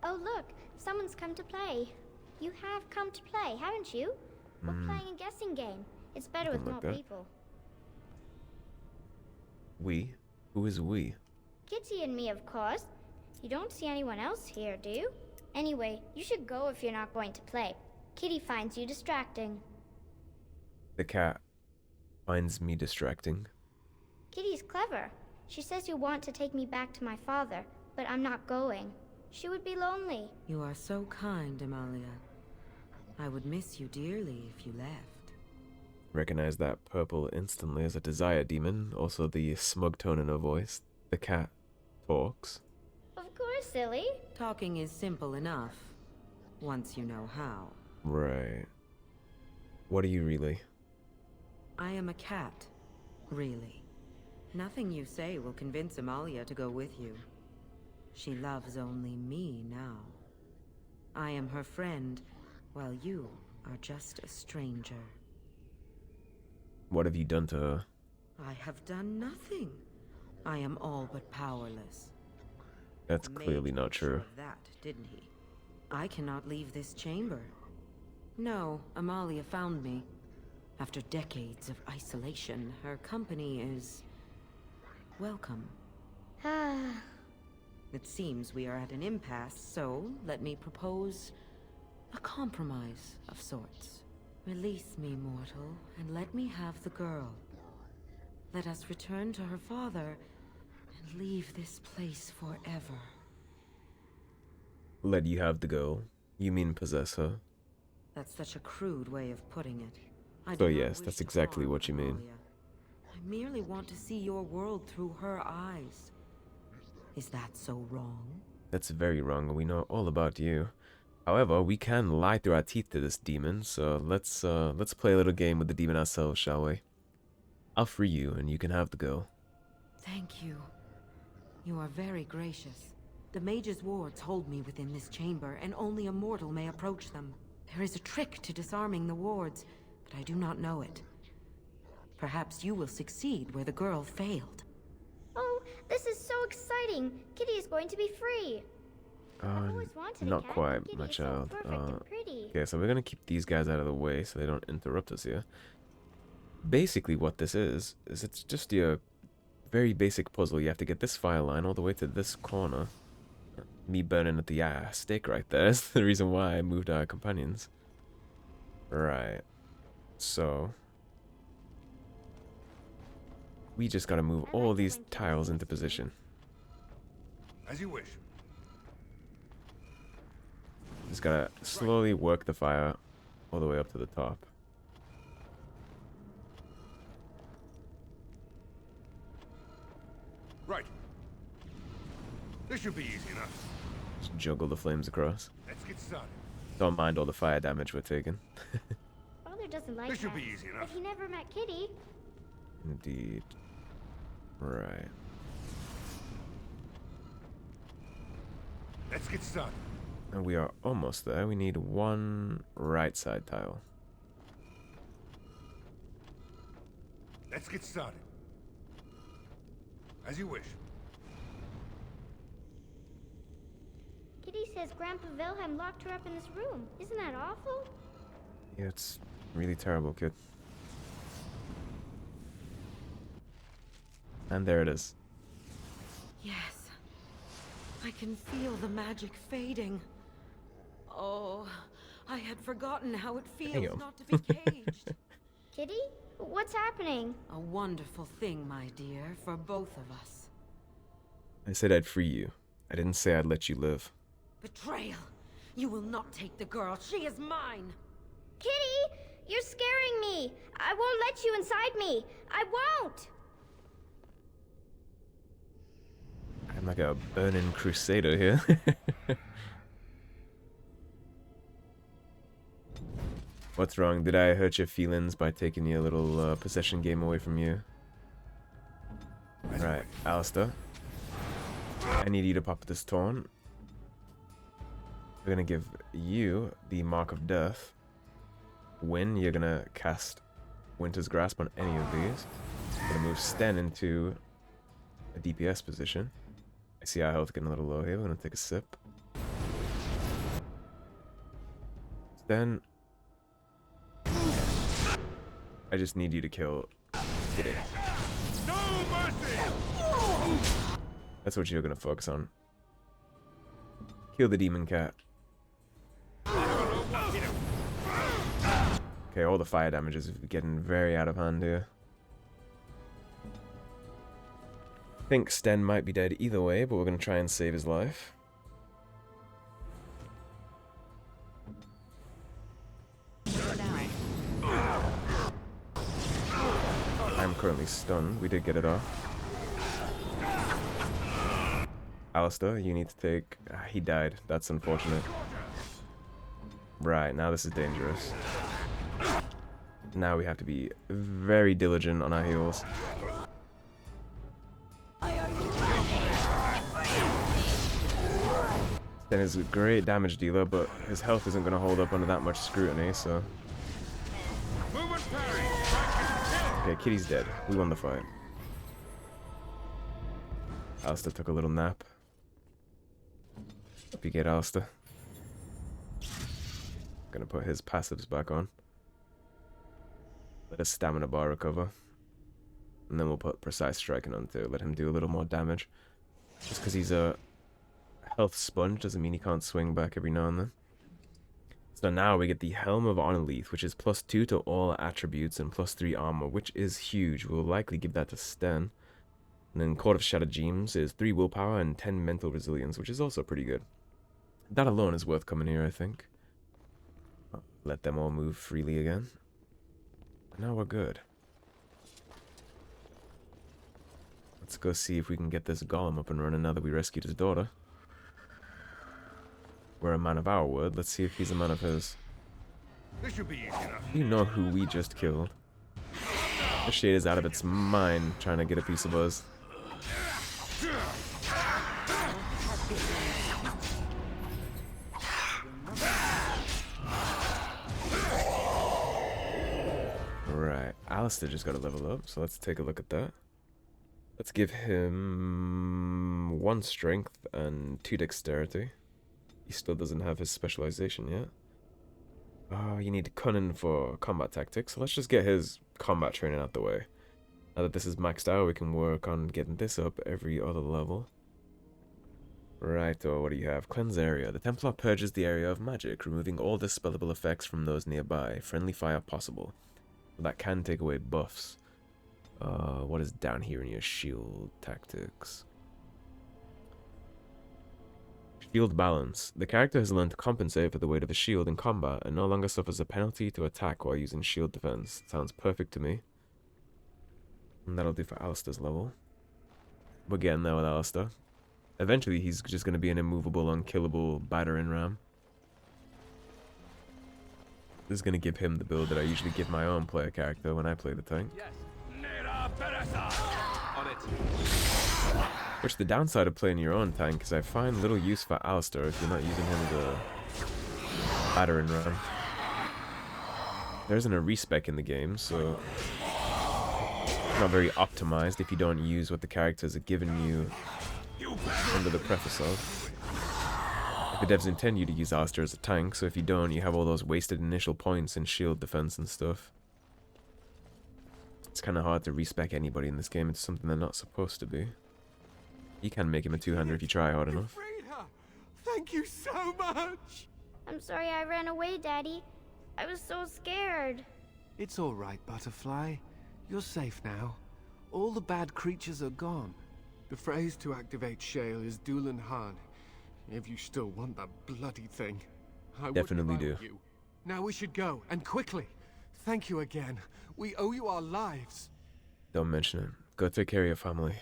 Oh look, someone's come to play. You have come to play, haven't you? We're playing a guessing game. It's better with Something more like that. people. We? Who is we? Kitty and me, of course. You don't see anyone else here, do you? Anyway, you should go if you're not going to play. Kitty finds you distracting. The cat finds me distracting. Kitty's clever. She says you want to take me back to my father, but I'm not going. She would be lonely. You are so kind, Amalia. I would miss you dearly if you left. Recognize that purple instantly as a desire demon. Also the smug tone in her voice. The cat talks. Of course, silly. Talking is simple enough, once you know how. Right. What are you really? I am a cat, really. Nothing you say will convince Amalia to go with you. She loves only me now. I am her friend, while you are just a stranger. What have you done to her? I have done nothing. I am all but powerless. That's The clearly mage not made sure true. of that, didn't he? I cannot leave this chamber. No, Amalia found me. After decades of isolation, her company is welcome. Ah, It seems we are at an impasse, so let me propose a compromise of sorts. Release me, mortal, and let me have the girl. Let us return to her father and leave this place forever. Let you have the girl. You mean possess her? That's such a crude way of putting it. I So do not yes, wish that's to exactly harm what you mean. Amalia. I merely want to see your world through her eyes. Is that so wrong? That's very wrong. We know all about you. However, we can lie through our teeth to this demon, so let's play a little game with the demon ourselves, shall we? I'll free you, and you can have the girl. Thank you. You are very gracious. The mage's wards hold me within this chamber, and only a mortal may approach them. There is a trick to disarming the wards, but I do not know it. Perhaps you will succeed where the girl failed. Oh, this is so exciting! Kitty is going to be free! I've always wanted Not a cat. quite, Kitty my is so child. perfect and pretty. Okay, so we're gonna keep these guys out of the way so they don't interrupt us here. Basically, what this is it's just your very basic puzzle. You have to get this fire line all the way to this corner. Me burning at the stake right there is the reason why I moved our companions. Right. So we just gotta move all these tiles into position. As you wish. Just gotta slowly work the fire all the way up to the top. Right. This should be easy enough. Just juggle the flames across. Let's get started. Don't mind all the fire damage we're taking. Father doesn't like This should that, be easy enough. but he never met Kitty. Indeed. Right. Let's get started. And we are almost there. We need one right side tile. Let's get started. As you wish. Kitty says Grandpa Wilhelm locked her up in this room. Isn't that awful? Yeah, it's really terrible, kid. And there it is. Yes. I can feel the magic fading. Oh, I had forgotten how it feels Damn. not to be caged. Kitty? What's happening? A wonderful thing, my dear, for both of us. I said I'd free you. I didn't say I'd let you live. Betrayal! You will not take the girl. She is mine! Kitty! You're scaring me! I won't let you inside me! I won't! I'm like a burning crusader here. What's wrong? Did I hurt your feelings by taking your little possession game away from you? Right, Alistair. I need you to pop this taunt. We're gonna give you the Mark of Death. When you're gonna cast Winter's Grasp on any of these. We're gonna move Sten into a DPS position. I see our health getting a little low here. We're gonna take a sip. Sten. I just need you to kill Kitty. No mercy! That's what you're gonna focus on. Kill the demon cat. Okay, all the fire damage is getting very out of hand here. I think Sten might be dead either way, but we're gonna try and save his life. I'm currently stunned. We did get it off. Alistair, you need to take... he died. That's unfortunate. Right, now this is dangerous. Now we have to be very diligent on our heals. Sten is a great damage dealer, but his health isn't going to hold up under that much scrutiny, so... Okay, Kitty's dead. We won the fight. Alistair took a little nap. Hope you get Alistair. Gonna put his passives back on. Let his stamina bar recover. And then we'll put Precise Striking on too. Let him do a little more damage. Just because he's a health sponge doesn't mean he can't swing back every now and then. So now we get the Helm of Honnleath, which is +2 to all attributes and +3 armor, which is huge. We'll likely give that to Sten. And then Court of Shattered Gems is 3 willpower and 10 mental resilience, which is also pretty good. That alone is worth coming here, I think. Let them all move freely again. Now we're good. Let's go see if we can get this golem up and running now that we rescued his daughter. we're a man of our word. Let's see if he's a man of his. This should be easy enough. You know who we just killed. The shade is out of its mind trying to get a piece of us. Right, Alistair just got to level up, so let's take a look at that. Let's give him 1 strength and 2 dexterity. He still doesn't have his specialization yet. Oh, you need cunning for combat tactics, so let's just get his combat training out the way. Now that this is maxed out, we can work on getting this up every other level. Right, what do you have? Cleanse area. The Templar purges the area of magic, removing all dispellable effects from those nearby. Friendly fire possible. That can take away buffs. What is down here in your shield tactics? Shield balance. The character has learned to compensate for the weight of a shield in combat and no longer suffers a penalty to attack while using shield defense. Sounds perfect to me. And that'll do for Alistair's level. We're getting there with Alistair. Eventually he's just going to be an immovable, unkillable battering ram. This is going to give him the build that I usually give my own player character when I play the tank. Yes. On it. Which the downside of playing your own tank is I find little use for Alistair if you're not using him as a battering ram. There isn't a respec in the game, so it's not very optimized if you don't use what the characters are giving you under the preface of. The devs intend you to use Alistair as a tank, so if you don't, you have all those wasted initial points in shield defense and stuff. It's kind of hard to respec anybody in this game. It's something they're not supposed to be. You can make him a two-hander if you try hard enough. Thank you so much! I'm sorry I ran away, Daddy. I was so scared. It's all right, Butterfly. You're safe now. All the bad creatures are gone. The phrase to activate Shale is Loghain Howe. If you still want that bloody thing. I definitely do. You. Now we should go, and quickly. Thank you again. We owe you our lives. Don't mention it. Go take care of your family.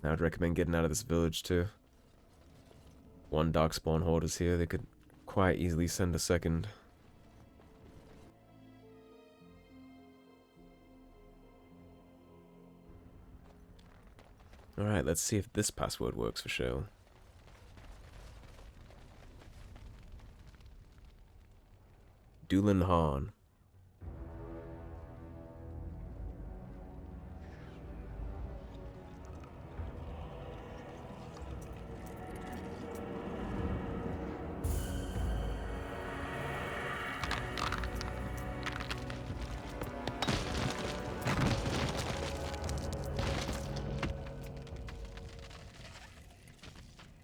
I would recommend getting out of this village too. 1 Darkspawn horde is here. They could quite easily send a second. Alright, let's see if this password works for Shale. Loghain Howe.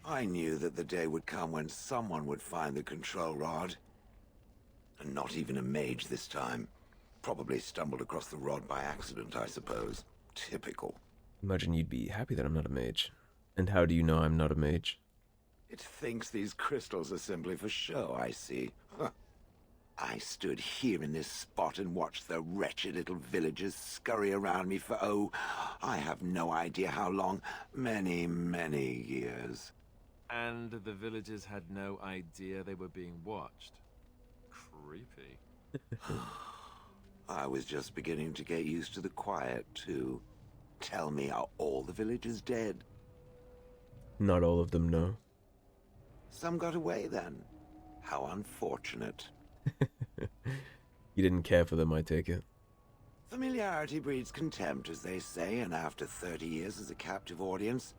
I knew that the day would come when someone would find the control rod. And not even a mage this time. Probably stumbled across the rod by accident, I suppose. Typical. Imagine you'd be happy that I'm not a mage. And how do you know I'm not a mage? It thinks these crystals are simply for show, I see. Huh. I stood here in this spot and watched the wretched little villagers scurry around me for, oh, I have no idea how long. Many, many years. And the villagers had no idea they were being watched. Creepy. I was just beginning to get used to the quiet, too. Tell me, are all the villagers dead? Not all of them, no. Some got away, then. How unfortunate. You didn't care for them, I take it. Familiarity breeds contempt, as they say, and after 30 years as a captive audience,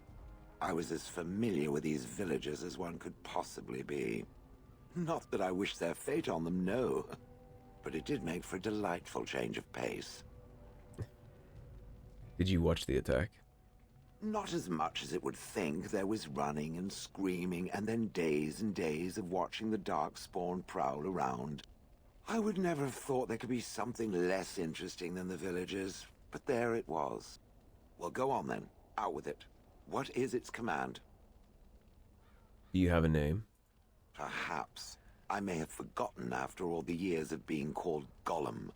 I was as familiar with these villagers as one could possibly be. Not that I wish their fate on them, no. But it did make for a delightful change of pace. Did you watch the attack? Not as much as it would think. There was running and screaming, and then days and days of watching the Darkspawn prowl around. I would never have thought there could be something less interesting than the villagers, but there it was. Well, go on then. Out with it. What is its command? Do you have a name? Perhaps. I may have forgotten after all the years of being called Golem.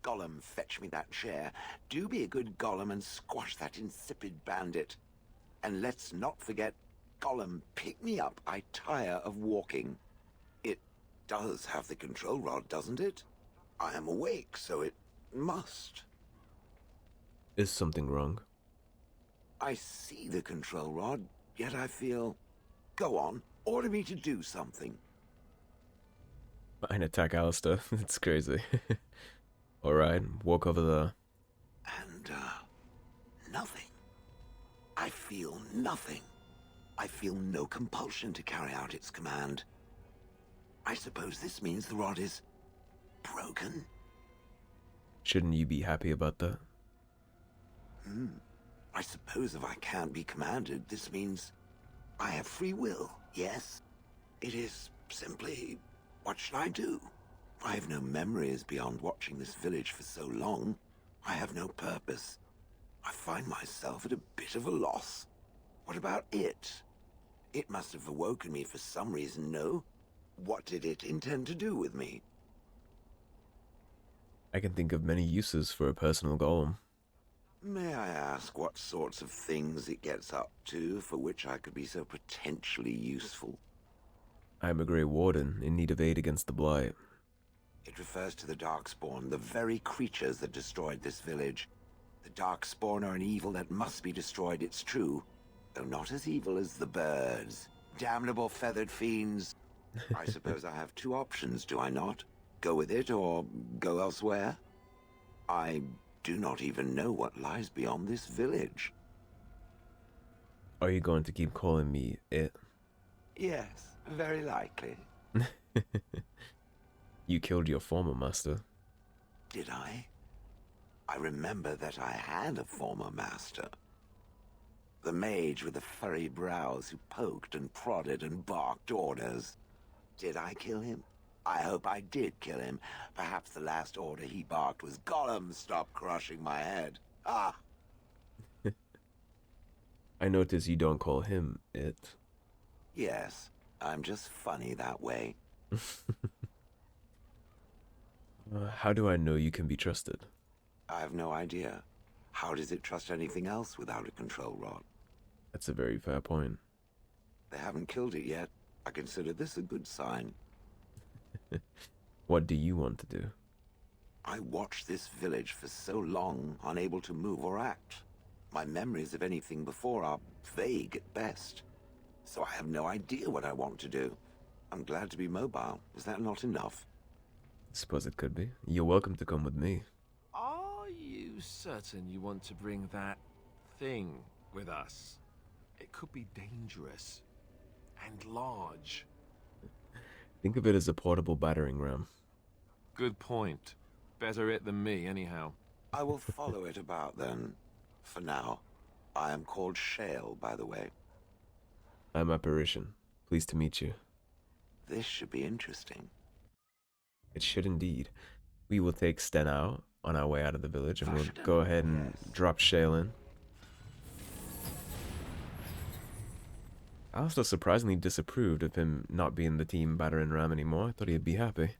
Golem, fetch me that chair. Do be a good Golem and squash that insipid bandit. And let's not forget, Golem, pick me up. I tire of walking. does have the control rod, doesn't it? I am awake, so it must. Is something wrong? I see the control rod, yet I feel... Go on, order me to do something. Fine, attack Alistair. It's crazy. Alright, walk over there. And, nothing. I feel nothing. I feel no compulsion to carry out its command. I suppose this means the rod is... broken? Shouldn't you be happy about that? I suppose if I can't be commanded, this means I have free will, yes? It is simply, what should I do? I have no memories beyond watching this village for so long. I have no purpose. I find myself at a bit of a loss. What about it? It must have awoken me for some reason, no? What did it intend to do with me? I can think of many uses for a personal golem. May I ask what sorts of things it gets up to for which I could be so potentially useful? I am a Grey Warden in need of aid against the Blight. It refers to the Darkspawn, the very creatures that destroyed this village. The Darkspawn are an evil that must be destroyed, it's true, though not as evil as the birds. Damnable feathered fiends. I suppose I have two options, do I not? Go with it or go elsewhere? I do not even know what lies beyond this village. Are you going to keep calling me it? Yes, very likely. You killed your former master. Did I? I remember that I had a former master. The mage with the furry brows who poked and prodded and barked orders. Did I kill him? I hope I did kill him. Perhaps the last order he barked was, "Golem, stop crushing my head." Ah! I notice you don't call him it. Yes, I'm just funny that way. How do I know you can be trusted? I have no idea. How does it trust anything else without a control rod? That's a very fair point. They haven't killed it yet. I consider this a good sign. What do you want to do? I watched this village for so long, unable to move or act. My memories of anything before are vague at best. So I have no idea what I want to do. I'm glad to be mobile. Is that not enough? Suppose it could be. You're welcome to come with me. Are you certain you want to bring that thing with us? It could be dangerous and large. Think of it as a portable battering ram. Good point. Better it than me, anyhow. I will follow it about then. For now. I am called Shale, by the way. I'm Apparition. Pleased to meet you. This should be interesting. It should indeed. We will take Sten out on our way out of the village, and we'll go ahead and drop Shale in. Alistair surprisingly disapproved of him not being the team battering ram anymore. I thought he'd be happy.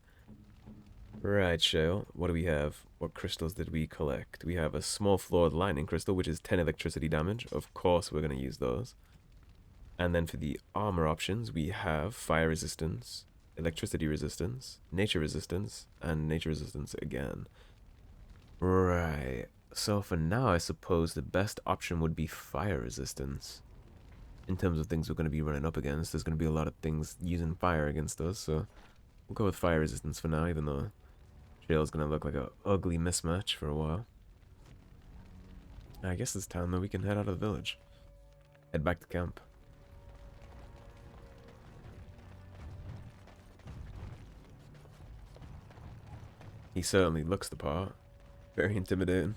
Right, Shale, what do we have? What crystals did we collect? We have a small floored lightning crystal, which is 10 electricity damage. Of course, we're going to use those. And then for the armor options, we have fire resistance, electricity resistance, nature resistance, and nature resistance again. Right. So for now, I suppose the best option would be fire resistance. In terms of things we're going to be running up against, there's going to be a lot of things using fire against us, so we'll go with fire resistance for now, even though Shale's going to look like an ugly mismatch for a while. I guess it's time that we can head out of the village. Head back to camp. He certainly looks the part. Very intimidating.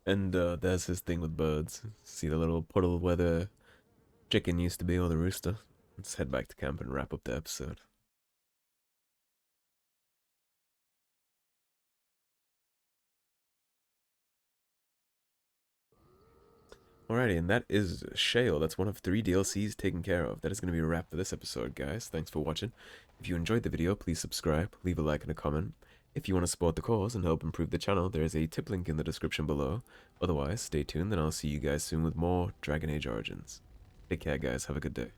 And there's his thing with birds. See the little puddle where the chicken used to be, or the rooster. Let's head back to camp and wrap up the episode. Alrighty, and that is Shale. That's one of 3 DLCs taken care of. That is going to be a wrap for this episode, guys. Thanks for watching. If you enjoyed the video, please subscribe, leave a like and a comment. If you want to support the cause and help improve the channel, there is a tip link in the description below. Otherwise, stay tuned and I'll see you guys soon with more Dragon Age Origins. Take care, guys. Have a good day.